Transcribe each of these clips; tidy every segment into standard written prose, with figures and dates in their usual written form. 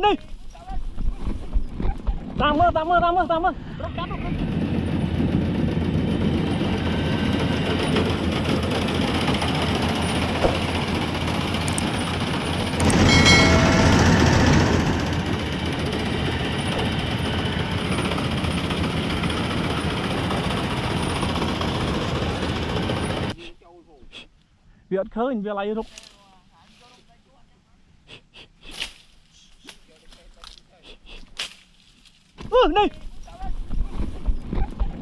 đi tạm mơ việc khơi việc lấy rục đi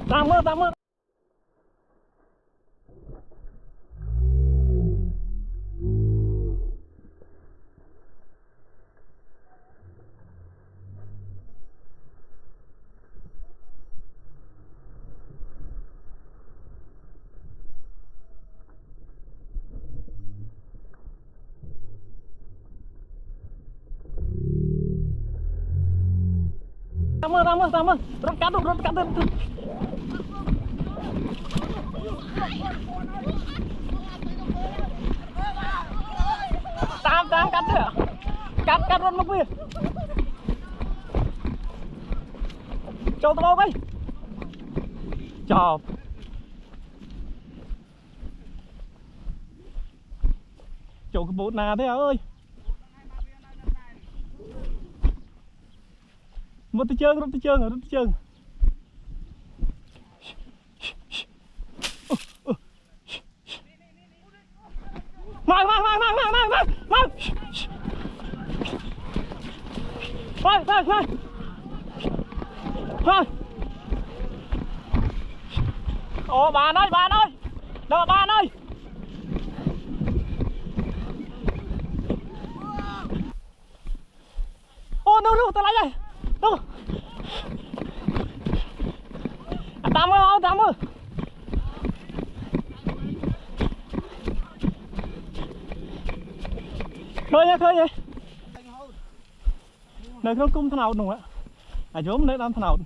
tạm mơ rút cắt tam cắt nữa cắt rút một viên châu tao ấy chọc chỗ cái bột nào thế ơi rút tới chân mang ồ bạn ơi đợi bạn ơi ô đâu tao lấy đây đâu tạm ơi khơi nha nơi không cung thằng nào đúng không ạ giống nơi làm thằng nào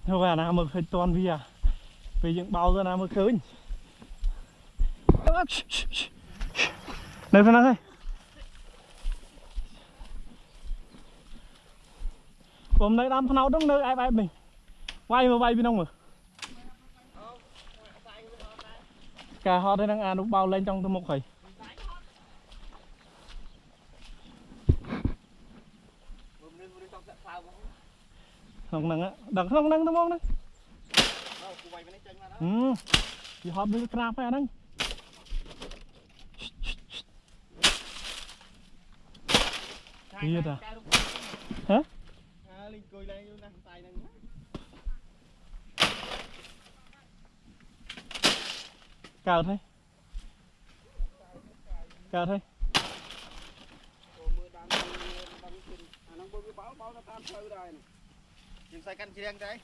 thôi à nào mực phải toàn vì những bao giờ nào mực khơi nơi thôi hôm nay làm thằng nào đúng nơi ai mình quay bên ông mà cả họ đây đang ăn lúc bao lên trong tôi một khẩy không nâng á đằng không nâng tôi mong đấy thì họ đưa crap phải nâng kia à hả cao thế nhưng sai canh chiên đấy